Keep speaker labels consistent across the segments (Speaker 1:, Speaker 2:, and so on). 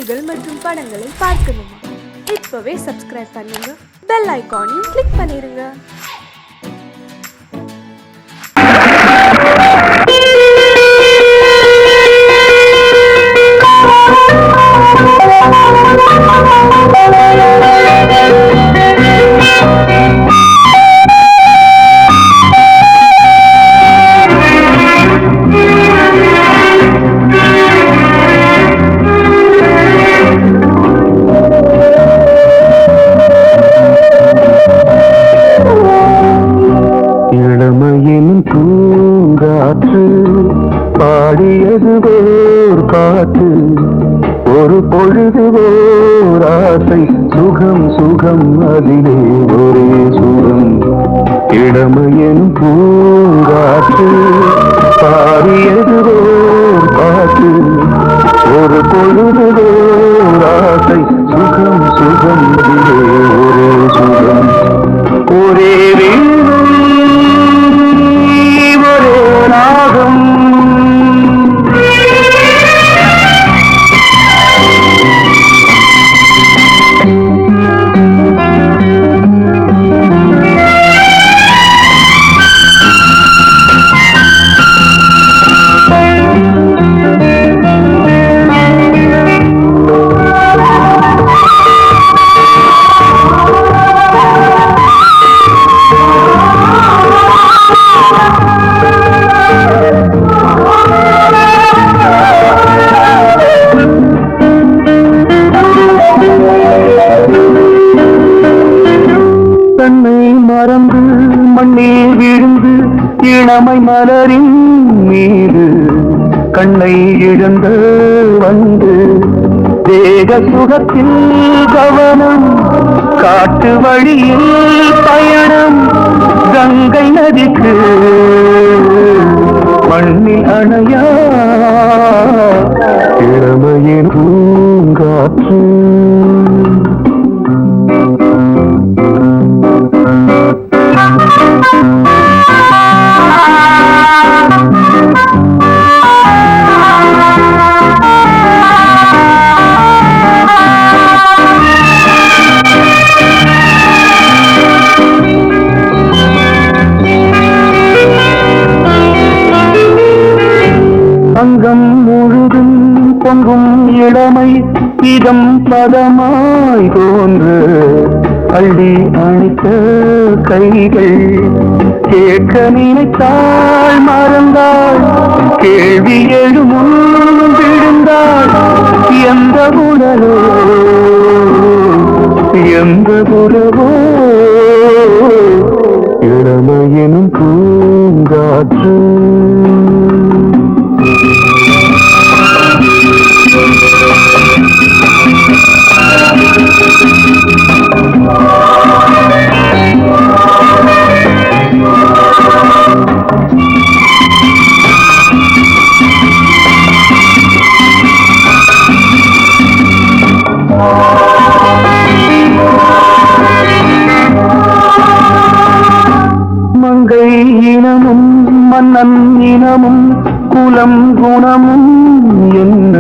Speaker 1: செய்திகள் மற்றும் படங்களை பார்க்கணுமா? இப்பவே சப்ஸ்கிரைப் பண்ணுங்க, பெல் ஐகானையும் கிளிக் பண்ணிருங்க.
Speaker 2: இளமையின் பூங்காற்று பாடியது ஓர் பாட்டு, ஒரு பொழுது ஓர் ஆசை, சுகம் சுகம் அதிலே ஒரே சுகம். இளமையின் பூங்காற்று பாடியது ஓர் பாட்டு, ஒரு பொழுது ஓர் ஆசை, சுகம் சுகம் அதிலே ஒரே சுகம். ஒரே மறந்து மண்ணில் விழுந்து இளமை மலரின் மீது கண்ணை இழந்த வந்து தேக சுகத்தில் கவனம், காட்டு வழியில் பயணம், கங்கை நதிக்கு மண்ணில் அணையா இளமையின் பூங்காற்று. அங்கம் முழுதும் பொங்கும் இளமை இதம் பதமாய் தோன்று, அள்ளி அணைத்த கைகள் கேட்க நினைத்தாள் மறந்தாள், கேள்வி எழுமுன் விழுந்தாள். எந்த உடலோ எந்த உறவோ இளமையெனும் பூங்காற்று. மங்கை இனமும் மன்னன் இனமும் குலம் குணமும் என்ன,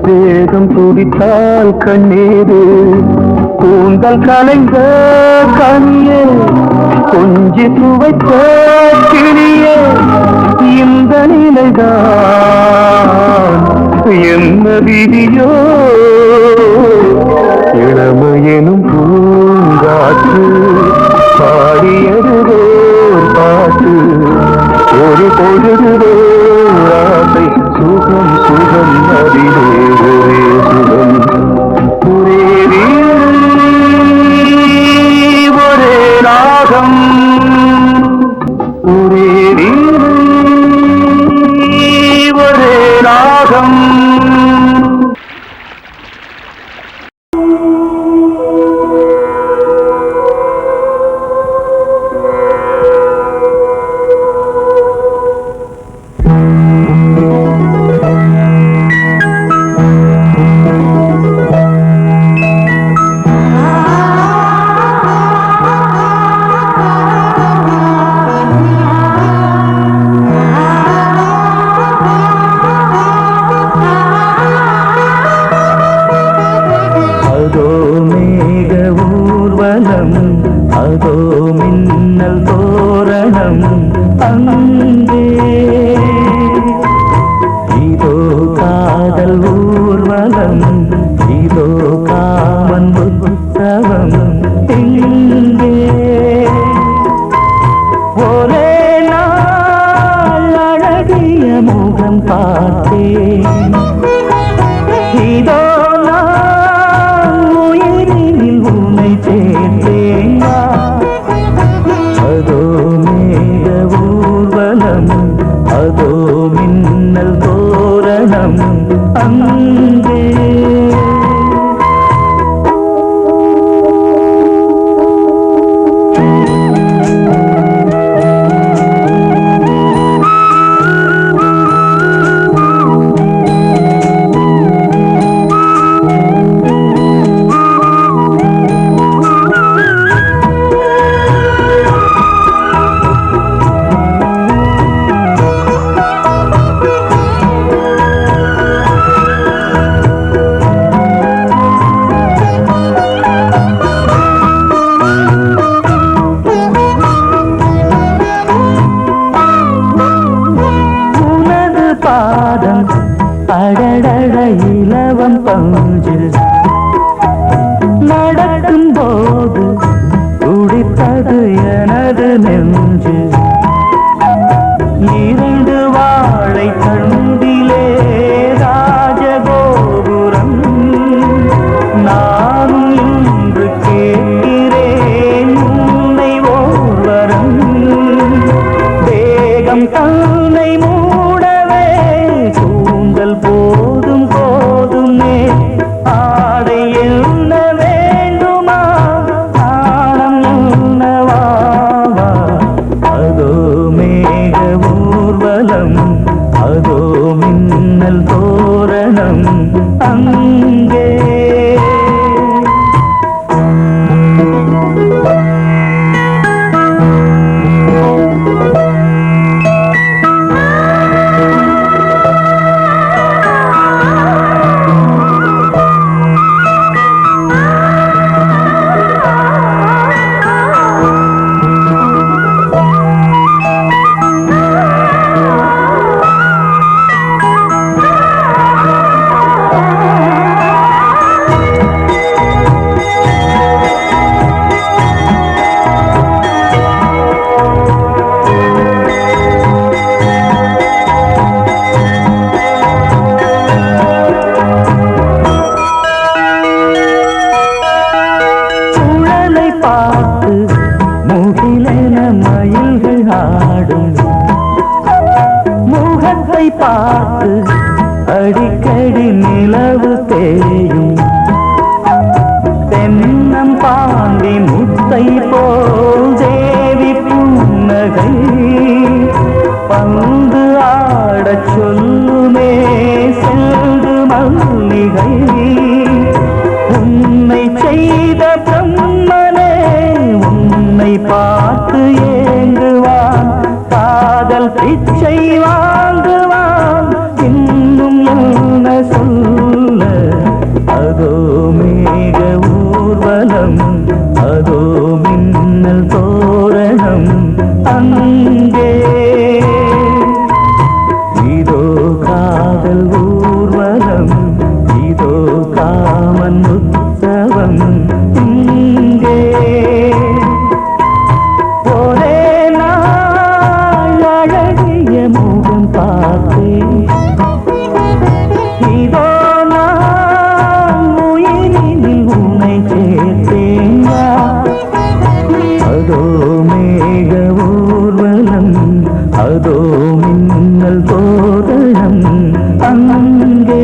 Speaker 2: வேகம் துடித்தால் கண்ணீரு கூந்தல் கலைந்த கனியே, கொஞ்சி துவைத்த கிளியே, இந்த நிலைதான் என்ன விதியோ. இளமையெனும் பூங்காற்று பாடியது ஓர் பாட்டு, ஒரு பொழுது ஆசை, சுகம் சுகம் அதிலே ஒரே சுகம். ஒரே ஒரே ராகம், ஒரே ஒரே ராகம். ஊர்வலம் இதோ காமன் உற்சவம் எங்கே ஒரே நாள் அழகிய முகம் பார்த்தேன் இதோ நான் உயிரினில் உன்னை சேர்த்தேன் அதோ மேக ஊர்வலம் அதோ மின்னல் தோரணம் அங்கே அடடட இலவம் பஞ்சு நடக்கும் போது துடித்தது எனது நெஞ்சு இரண்டு வாழை தண்டிலே ராஜகோபுரம் நானும் இன்று கேட்கிறேன் உன்னை ஓர்வரம் தேகம் தன்னை மூடவே கூந்தல் போதும் போதுமே ஆடை என்ன வேண்டுமா ஆடம் என்னவாவா அதோ மேக ஊர்வலம் அதோ மின்னல் தோரணம் அங்கே முகத்தை பார்த்து அடிக்கடி நிலவு தேயும் தென்னம் பாண்டி முத்தை போல் தேவி புன்னகை பந்து ஆடச் சொல்லுமே செல்து மல்லிகை உன்னை செய்த பிரம்மனே உன்னை பார்த்து ஏங்குவான் காதல் பிச்சை வாங்குவான் இன்னும் என்ன சொல்ல அதோ மேக ஊர்வலம் அதோ மின்னல் தோரணம் அங்கே இதோ காதல் ஊர்வலம் இதோ காமன் உற்சவம் இங்கே ஒரே நாள் அழகிய முகம் பார்த்தேன் இதோ நான் உயிரினில் உன்னை சேர்த்தேன் அதோ மேக ஊர்வலம் அதோ மின்னல் தோரணம் அங்கே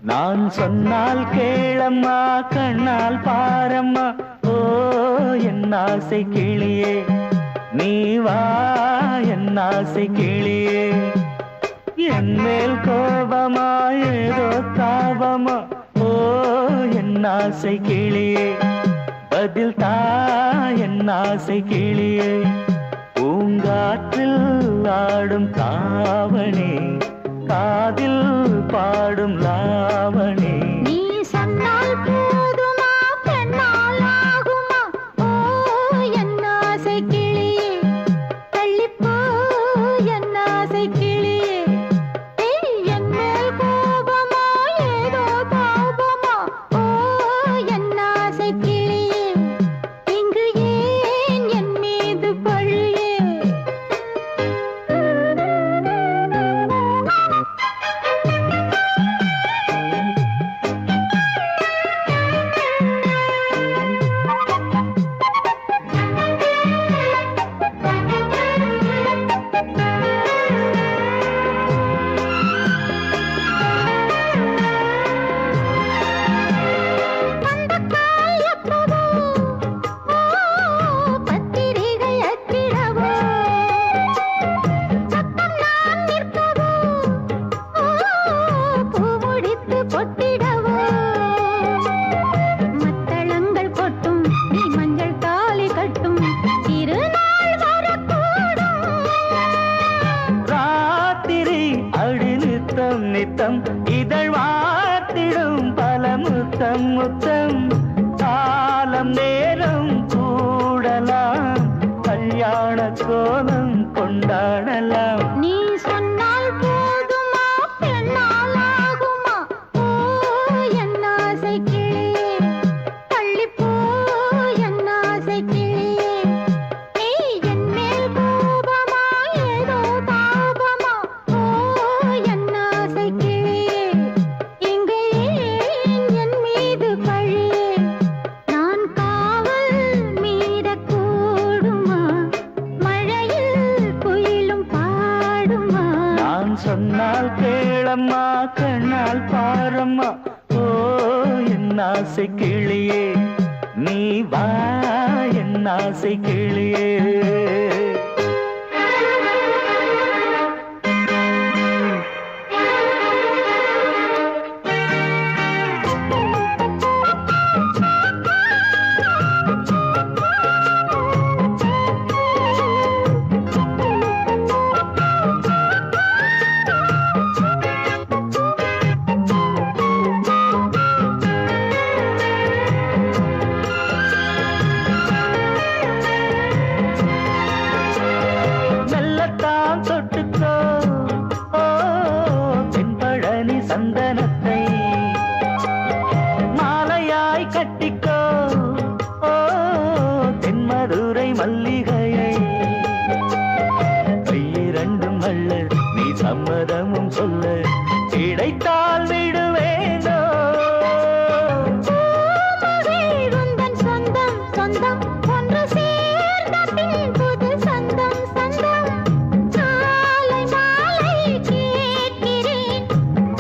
Speaker 2: நான் சொன்னால் கேளம்மா கண்ணால் பாரம்மா ஓ என் ஆசை கிளியே நீ வா என் ஆசை கிளியே என் மேல் கோபமா ஏதோ தாபமா ஓ என் ஆசை கிளியே பதில் தா என் ஆசை கிளியே பூங்காற்றில் ஆடும் தாவணி காதில் பாடும் லாவணி
Speaker 3: நீ சொன்னால் போதுமா பெண்ணால் ஆகுமா ஓ என் ஆசை கிளியே தள்ளிப்போ என் ஆசை கிளியே என் மேல் கோபமா ஏதோ தாபமா ஓ என் ஆசை கிளியே இங்கு ஏன் என் மீது பழியே
Speaker 2: நித்தம் இதழ் வாத்திடும் பல முத்தம் முத்தம் காலம் நேரம் கூடலாம் கல்யாண கோலம் கொண்டாடலாம்
Speaker 3: நீ சொன்னால் போதுமா பெண்ணால் ஆகுமா ஓ என் ஆசை கிளியே தள்ளிப்போ என் ஆசை கிளியே நீ என் மேல் கோபமா ஏதோ தாபமா ஓ என் ஆசை கிளியே இங்கே என் மீது பழியே நான் காவல் மீறக்கூடுமா மழையில் குயிலும் பாடுமா
Speaker 2: நான் சொன்னால் கேளம்மா கண்ணால் பாரம்மா ஓ என் ஆசை கிளியே நீ வா என் ஆசை கிளியே மெல்லத்தான் தொட்டுக்கோ ஓ தென்பழனி சந்தனத்தை மாலையாய் கட்டிக்கோ ஓ தென்மதுரை மல்லிகையை கையிரண்டும் அள்ள நீ சம்மதமும் சொல்ல கிடைத்தால் விடுவேனோ
Speaker 3: உந்தன் சொந்தம் சொந்தம் ஒன்று சேர்ந்த பின் புது சொந்தம் சொந்தம் மாலை மாலை கேட்கிறேன்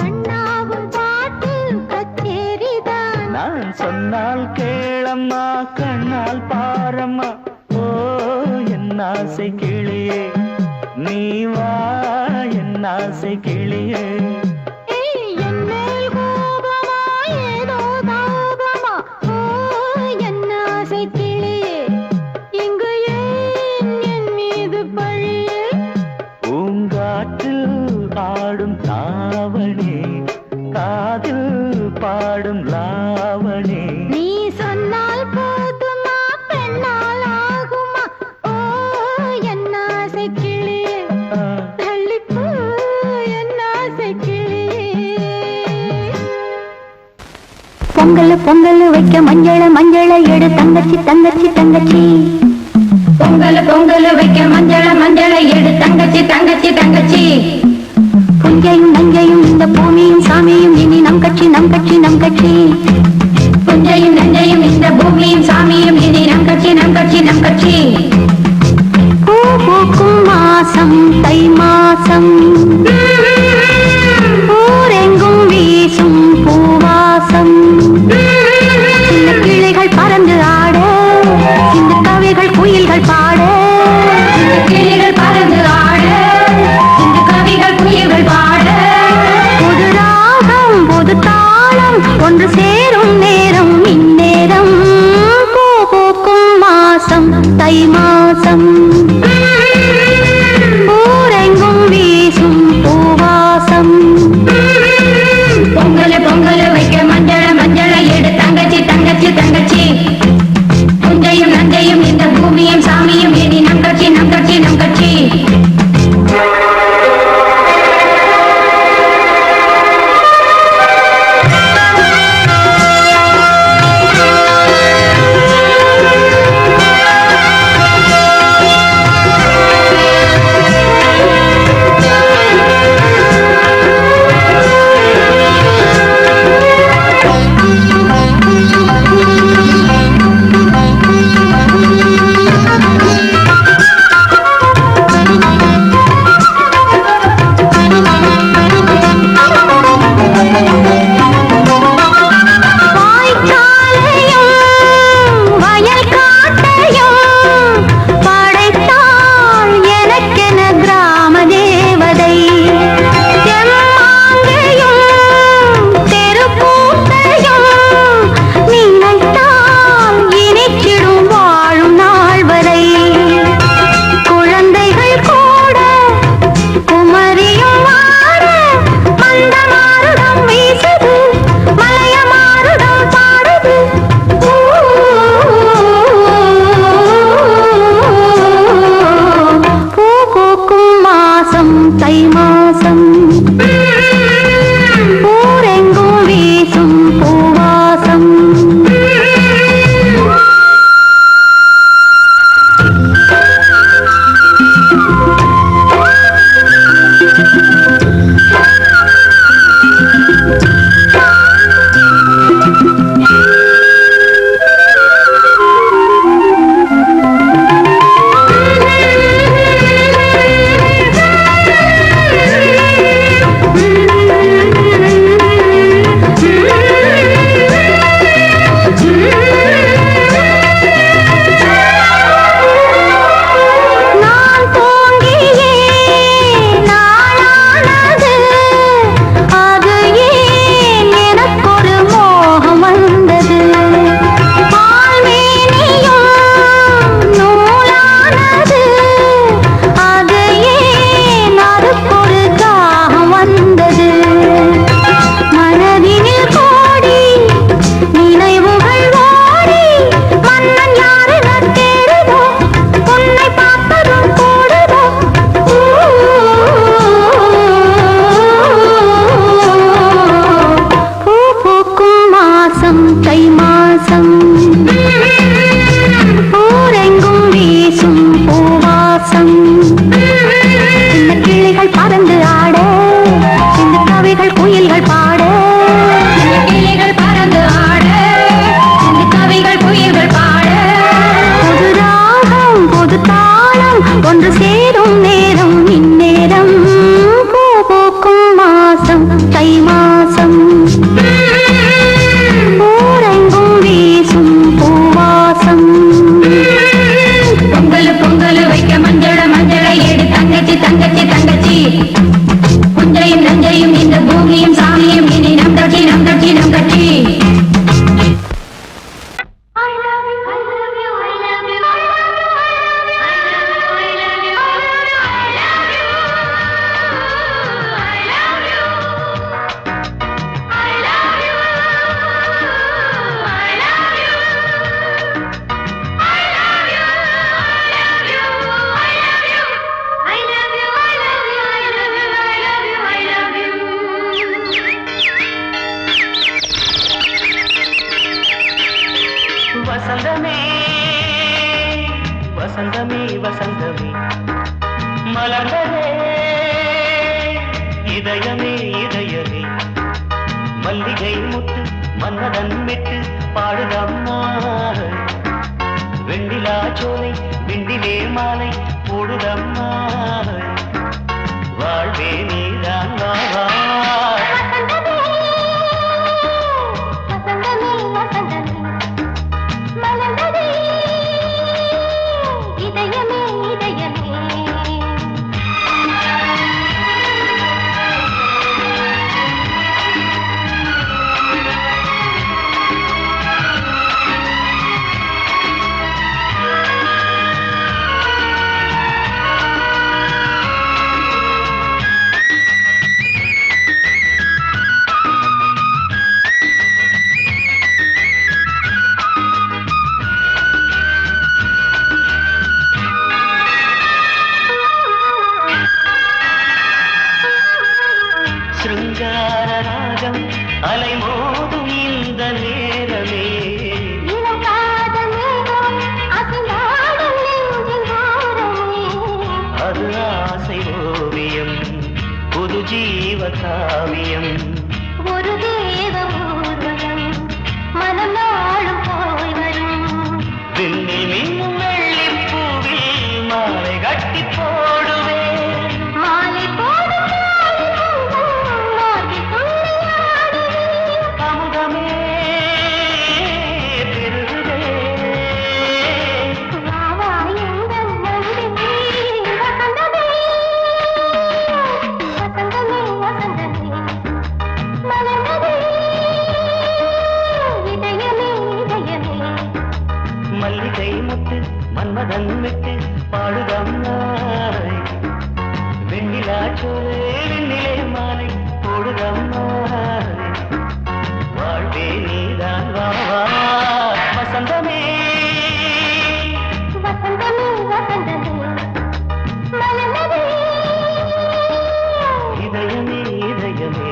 Speaker 3: அண்ணாவும் பாட்டு கச்சேரிதான்
Speaker 2: நான் சொன்னால் கேளம்மா கண்ணால் பாரம்மா ஓ என் ஆசை கிளியே நீ வா என் ஆசை கிளியே
Speaker 3: என் மேல் கோபமா ஏதோ தாபமா ஓ என் ஆசை கிளியே இங்கு ஏன் என் மீது பழியே
Speaker 2: பூங்காற்றில் ஆடும் தாவணி காதில் பாடும் லாவணி
Speaker 3: நீ சொன்னால் போதுமா பெண்ணால் ஆகுமா ஓ என் ஆசை கிளியே தள்ளிப்போ என் ஆசை கிளியே பொங்கல் பொங்கல் வைக்க மஞ்சள மஞ்சள எடு தங்கச்சி தங்கச்சி தங்கச்சி பொங்கல் பொங்கல் வைக்க மஞ்சள மஞ்சள எடு தங்கச்சி தங்கச்சி தங்கச்சி புஞ்சையும் நஞ்சையும் இந்த பூமியும் சாமியும் இனி நம் கட்சி நம் கட்சி நம் கட்சி புஞ்சையும் நஞ்சையும் இந்த பூமியும் சாமியும் இனி நம் கட்சி நம் கட்சி நம் கட்சி பூ பூக்கும் மாசம் தை மாசம் ஊரெங்கும் வீசும் பூவாசம் சின்ன கிளைகள் பறந்து ஆட இந்த கவிகள் குயில்கள் பாட கிளிகள் பறந்து ஆட இந்த கவிகள் குயில்கள் பாட புது ராகம் புது தாளம் ஒன்று சேரும் நேரம் இந்நேரம் பூ தை மாசம் ஊரெங்கும் வீசும் பூவாசம் பொங்கல் பொங்கல் வைக்க மஞ்சள மஞ்சள எடு தங்கச்சி தங்கச்சி தங்கச்சி புஞ்சையும் நஞ்சையும் இந்த பூமியும் சாமியும் இனி நம் கட்சி நம் கட்சி நம் கட்சி தை மாசம் ஊரெங்கும் வீசும் பூவாசம் தை மாசம் ஊரெங்கும் வீசும் பூவாசம் சின்ன கிளிகள் பறந்து ஆட சின்ன கவிகள் குயில்கள் பாட கிளிகள் பறந்து ஆட சின்ன கவிகள் குயில்கள் பாட புது ராகம் புது தாளம் ஒன்று சேரும் நேரம் இந்நேரம் பூ பூக்கும் மாசம் தை மாசம் பொங்கல் பொங்கல் வைக்க மஞ்சள மஞ்சள எடு தங்கச்சி தங்கச்சி தங்கச்சி புஞ்சையும் நஞ்சையும் இந்த பூமியும் சாமியும் இனி நம் கட்சி நம் கட்சி நம் கட்சி
Speaker 2: வசந்தமே வசந்தமே வசந்தமே மலர்ந்ததே இதயமே இதயமே மல்லிகை முத்து மன்னதன் மெட்டு பாடுதம்மா வெண்ணிலா சோலை வெண்டிலே மாலை போடுதம்மா வாழ்வே நீதான் வா காவியம்.
Speaker 3: ஒரு தேவ ஊர்வலம் மனம் நாளும் போய் வரும்.
Speaker 2: விண்ணில் மின்னும் வெள்ளி பூவில் மாலை கட்டி போடுவேன்.
Speaker 3: மாலை போடும் மாலை துள்ளியாடுவேன்.
Speaker 2: அமுதமே பெருகுதே.
Speaker 3: வாவா எங்கள் நந்தினி வசந்தமே வசந்தமே வசந்தமே மலர்ந்ததே இதயமே இதயமே.
Speaker 2: மல்லிகை முத்து மன்மதன் விட்டு பாடுதம்மாய். வெண்ணிலா சோலை வெண்ணிலே மாலை போடுதம்மாய். வாழ்வே நீதான் வா வா வசந்தமே.
Speaker 3: வசந்தமே வசந்தமே மலர்ந்ததே
Speaker 2: இதயமே இதயமே.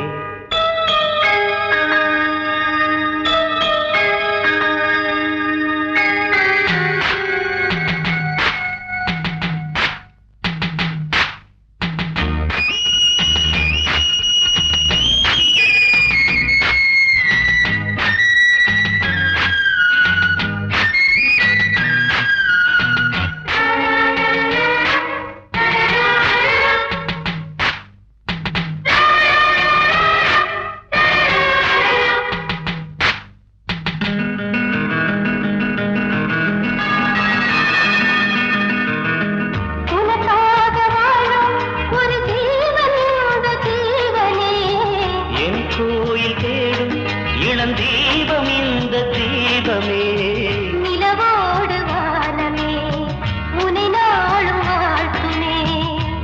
Speaker 3: உனக்காக வாழும் ஒரு ஜீவன் இந்த ஜீவனே.
Speaker 2: என் கோயில் தேடும் இளந்தீபம் இந்த தீபமே.
Speaker 3: நிலவோடு வானமே உனை நாளும் வாழ்த்துமே.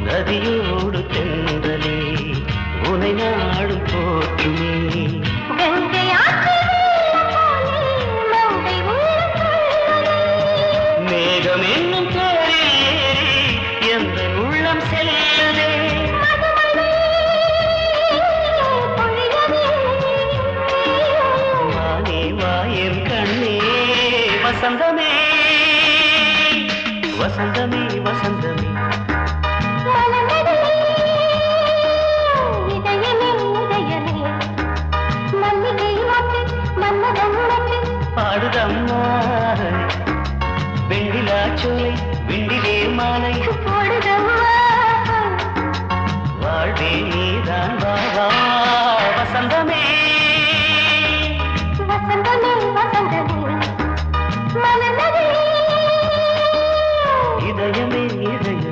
Speaker 2: நதியோடு தென்றலே உனை நாடும் போற்றுமே.
Speaker 3: கங்கை ஆற்று வெள்ளம் போலே மங்கை உள்ளம் துள்ளுதே.
Speaker 2: மேகம் என்னும் பேரில் ஏறி எந்த உள்ளம் செல்லுதே.
Speaker 3: மதுமழை பொழியவே.
Speaker 2: வானே வாயன் கண்ணே வசந்தமே வசந்தமே வசந்தமே.
Speaker 3: மலர்ந்ததே இதயமே இதயமே. மல்லிகை மொட்டு மன்மதன் மொட்டு
Speaker 2: பாடுதம்மாய். வெண்ணிலா சோலை விண்டிலே மாலை
Speaker 3: போடுதம்மா.
Speaker 2: வாழ்வே நீதான் வா வா வசந்தமே.
Speaker 3: வசந்தமே வசந்தமே மலர்ந்ததே
Speaker 2: இதயமே இதயமே.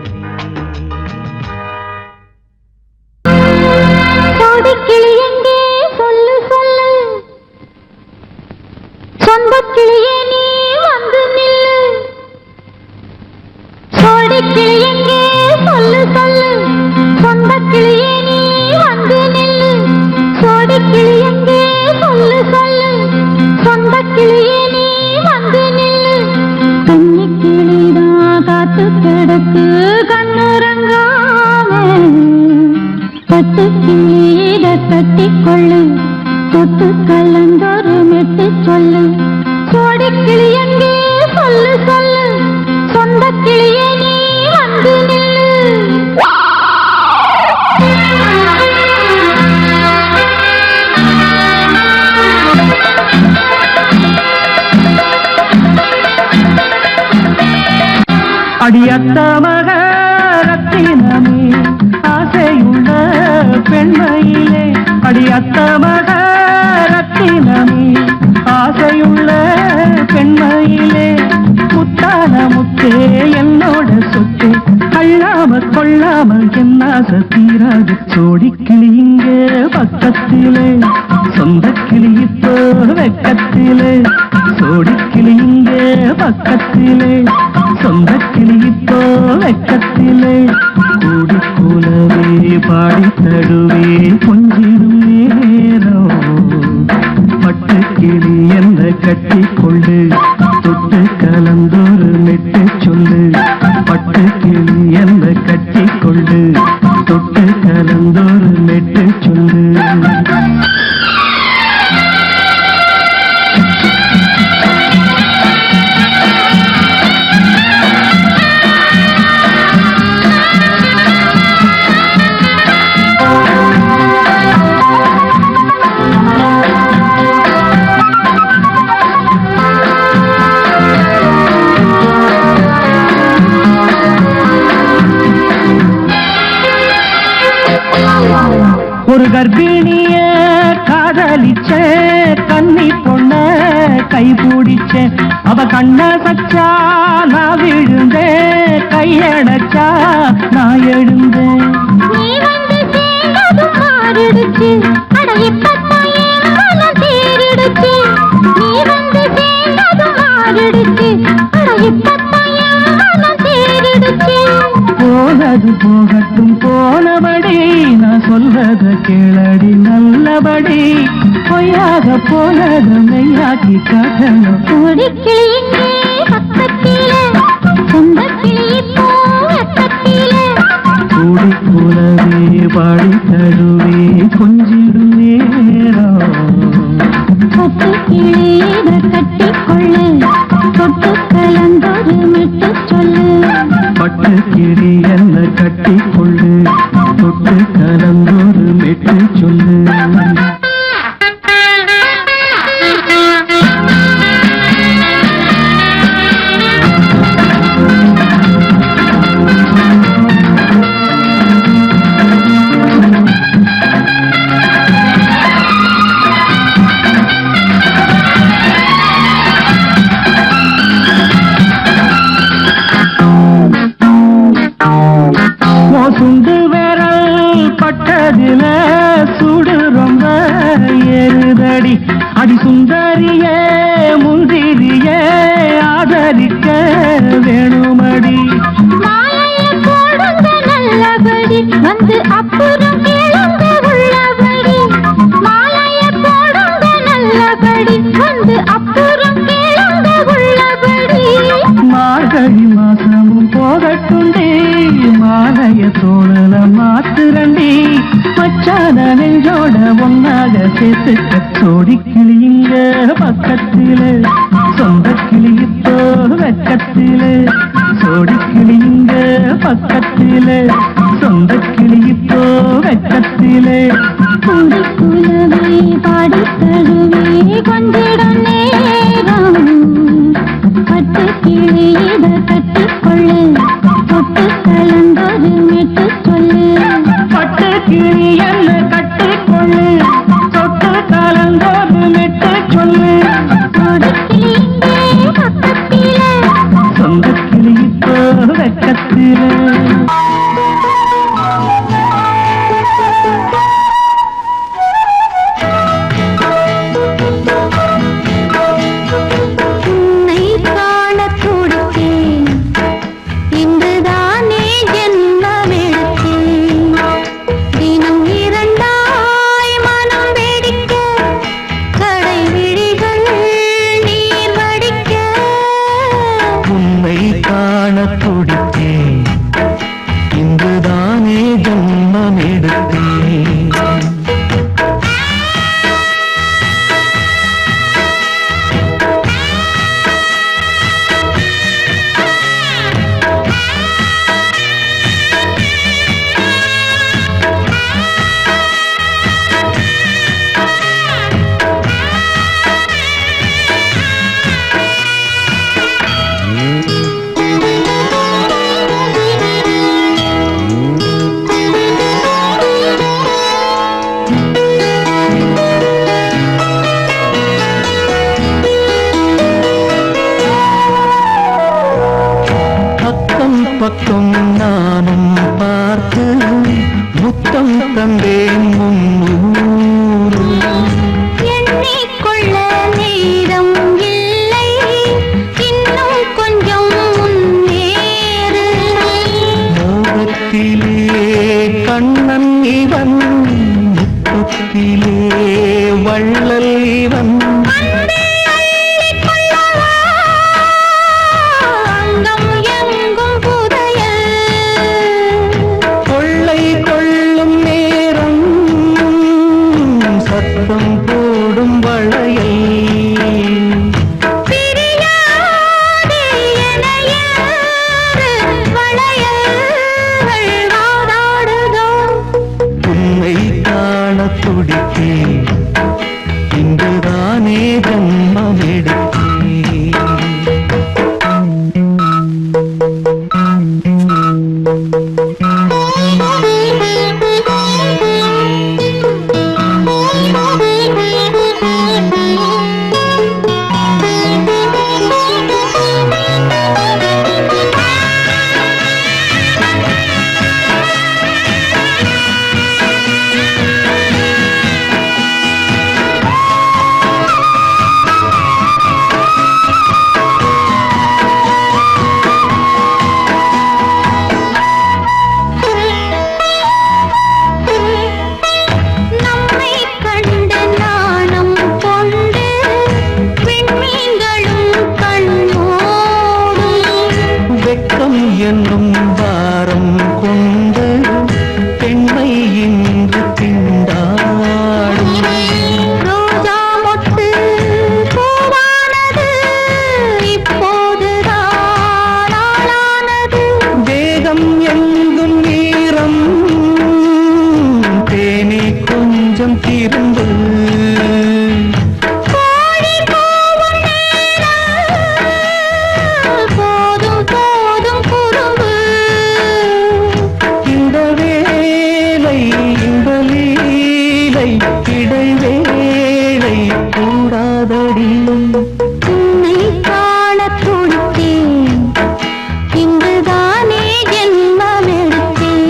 Speaker 3: கோடிக்கிளி எங்கே சொல்லு சொல்லு. சொந்தக் கிளியே நீ வந்து நில்லு. கோடிக்கிளி எங்கே சொல்லு சொல்லு. சொந்தக் கிளியே நீ வந்து நில்லு. கோடிக்கிளி எங்கே சொல்லு சொல்லு. சொந்தக் கிளியே நீ வந்து நில்லு. கன்னி கிளிதான் காத்து கிடக்கு கண்ணுறங்காம. பட்டு கிளீட கட்டிக்கொள்ளு தொட்டு கலந்தொரு மெட்டு சொல்லு. கோடிக்கிளி எங்கே சொல்லு சொல்லு. சொந்த கிளியே நீ வந்து நில்லு.
Speaker 2: அடியத்த மகரத்தினமே ஆசையுள்ள பெண்மையிலே. அடியத்த மகரத்தினமே ஆசையுள்ள பெண்மையிலே. முத்தான முத்தே என்னோட சொத்து அள்ளாம கொள்ளாம என்ன தீராது. சோடிக்கிளி இங்க பக்கத்திலே சொந்த கிளி இப்போ வெக்கத்திலே. சோடிக்கிளி இங்க பக்கத்திலே சொந்த கிளி இப்போ வெக்கத்திலே. கூடி கூலவே பாடி தடுவே கொஞ்சிடும் நேரம். பட்டு கிளி என்ன கட்டி கொண்டு தொட்டு கலந்தொரு மெட்டு சொல்லு. பட்டு கிளி என்ன கட்டி கொண்டு தொட்டு கலந்தொரு மெட்டு சொல்லு. கர்ப்பிணிய காதலிச்ச கன்னி பொண்ண கை பிடிச்ச அவ கண்ண சச்சா நான் விழுந்தேன் கையடைச்சா நான் எழுந்தேன்
Speaker 3: நீ வந்து சேர்ந்ததும் மாறிடுச்சு அட இப்பத்தான் என் மனம் தேறிடுச்சு நீ வந்து சேர்ந்ததும் மாறிடுச்சு அட இப்பத்தான் என் மனம் தேறிடுச்சு
Speaker 2: போனது போகட்டும் போனபடி நான் சொல்றத கேளடி நல்லபடி பொய்யாக போனது மெய்யாக்கி காட்டணும்
Speaker 3: கோடிக்கிளி இங்கே பக்கத்திலே சொந்த கிளி இப்போ பக்கத்திலே
Speaker 2: கூடி கூடவே பாடி தழுவே கொஞ்சிடும் நேரம்
Speaker 3: பட்டு கிளியிட கட்டிக்கொள்ளு தொட்டு கலந்தொரு மிட்டு சொல்லு
Speaker 2: பட்டு கிளி என்ன கட்டிக்கொள்ளு தொட்டு கலந்தொரு மெட்டு சொல்லு சுண்டு விரல் பட்டதில சுடு ரொம்ப ஏறுதடி அடி சுந்தரியே முந்திரியே ஆதரிக்க வேணுமடி
Speaker 3: மாலைய போடுங்க நல்லபடி வந்து அப்புறம் கேளுங்க உள்ளபடி மாலைய போடுங்க நல்லபடி வந்து அப்புறம் கேளுங்க உள்ளபடி
Speaker 2: மார்கழி மாசமும் போகட்டுண்டி மாலைய தோழல மாத்துரண்டி மச்சான நெஞ்சோட ஒன்னாக சேர்த்துக்க சோடி கிளியுங்க பக்கத்தில சொந்த கிளி இப்போ வெக்கத்தில சோடி கிளியுங்க பக்கத்தில சொந்த கிளி இப்போ வெக்கத்தில
Speaker 3: கூடி குலவே பாடி தழுவே கொஞ்சிடம் நேரம் பட்டு கிளியிட கட்டிக்கொள்ளு தொட்டு கலந்தொரு மிட்டு சொல்லு
Speaker 2: பட்டு கிளி என்ன கட்டிக்கொள்ளு தொட்டு கலந்தோடு மெட்டு சொல்லு
Speaker 3: கோடிக்கிளி இங்கே பக்கத்திலே
Speaker 2: சொந்த கிளி இப்போ வெக்கத்தில
Speaker 3: உன்னை காணத் துடித்தேன் இன்றுதானே ஜென்மமெடுத்தேன் தினம் இரண்டாய் மனம் வெடிக்க கடை விழிகள் நீர் வடிக்க
Speaker 2: உன்னை காண துடித்தேன் இன்றுதானே ஜன்மம் எடுத்தேன் பக்கம் பக்கம் நானும் பார்த்து முத்தம் தந்தேன் முன்னூறு
Speaker 3: எண்ணிக்கொள்ள நேரம் இல்லை இன்னும் கொஞ்சம் முன்னேறு
Speaker 2: மோகத்திலே கண்ணன் இவன் முத்தத்திலே வள்ளல் இவன்
Speaker 3: அங்கம் எங்கும் புதையல்
Speaker 2: கொள்ளை கொள்ளும் நேரம் என்னும் பாரம் கொண்டு பெண்மை இன்று திண்டாடும்.
Speaker 3: ரோஜா மொட்டு பூவானது இப்போதுதான் ஆளானது.
Speaker 2: தேகம் எங்கும் நீரம் தேனி கொஞ்சம் திரும்பு.
Speaker 3: கோழி கூவும் நேரம் போதும் போதும் குறும்பு.
Speaker 2: இந்த வேலை இந்த லீலை இடைவேளை கூடாதடி.
Speaker 3: உன்னை காணத் துடித்தேன், இங்குதானே ஜென்மமெடுத்தேன்.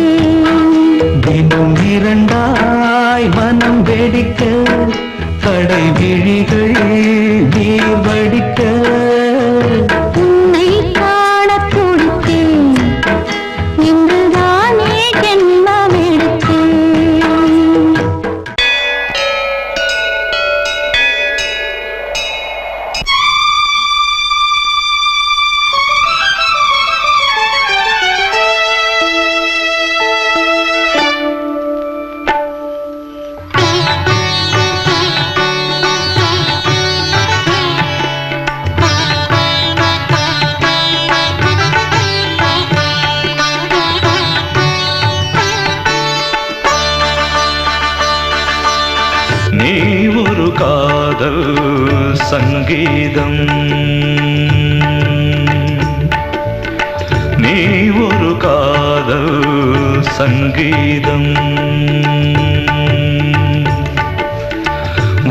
Speaker 2: தினம் இரண்டாய் மனம் வெடிக்க கடை விழிகள் நீர் வடிக்க.
Speaker 3: உன்னை காணத் துடித்தேன், இங்குதானே ஜென்மமெடுத்தேன்.
Speaker 2: நீ ஒரு காதல் சங்கீதம், நீ ஒரு காதல் சங்கீதம்.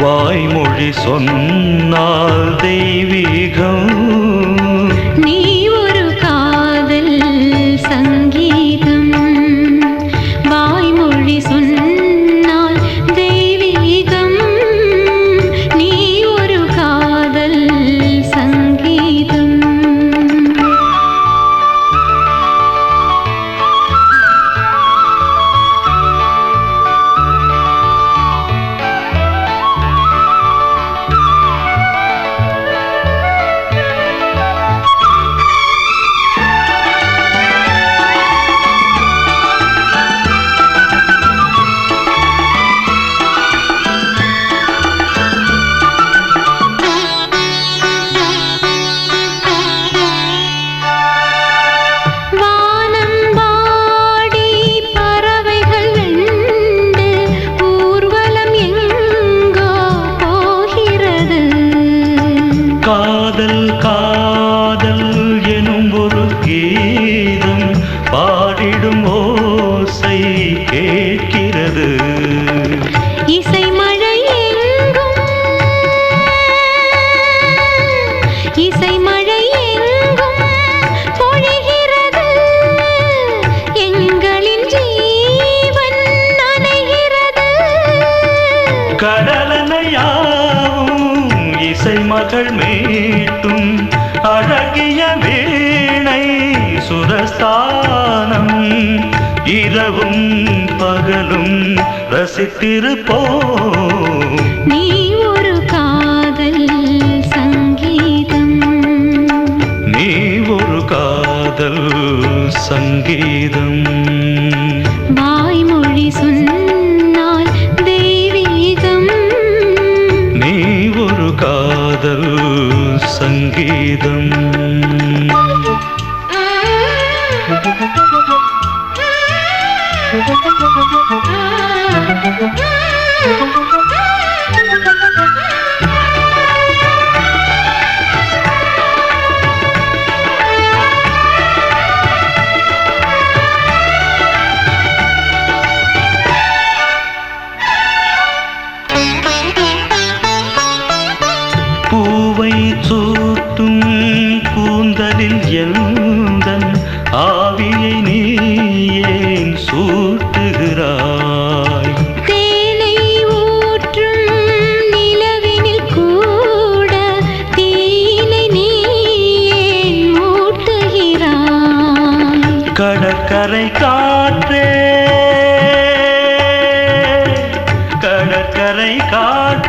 Speaker 2: வாய்மொழி சொன்னால் தெய்வீகம்.
Speaker 3: நீ ஒரு காதல் சங்கீதம், வாய்மொழி சொன்னால் தெய்வீகம். நீ ஒரு காதல் சங்கீதம். வானம்பாடி பறவைகள் வெண்டு ஊர்வலம் எங்கோ போகிறது.
Speaker 2: காதல் காதல் எனும் ஒரு கீதம் பாடிடும் ஓசை கேட்கிறது.
Speaker 3: இசை மழை எங்கும், இசை மழை எங்கும் பொழிகிறது. எங்களின் ஜீவன் நனைகிறது.
Speaker 2: கடலனையாவும் இசை மகள் மீட்டும் அழகிய வீணை சுரஸ்தானம். இரவும் பகலும் ரசித்திருப்போம்.
Speaker 3: நீ ஒரு காதல் சங்கீதம்,
Speaker 2: நீ ஒரு காதல் சங்கீதம்.
Speaker 3: வாய்மொழி சொன்னால் தெய்வீகம்.
Speaker 2: நீ ஒரு காதல் சங்கீதம். பூவை சூட்டும் கூந்தலில் எந்தன் ஆவியை நீ ஏன் சூட்டுகிறாய்?
Speaker 3: தேனை ஊற்றும் நிலவினில் கூட தீனை நீ ஏன் மூட்டுகிறாய்?
Speaker 2: கடற்கரை காற்றே, கடற்கரை காற்றே,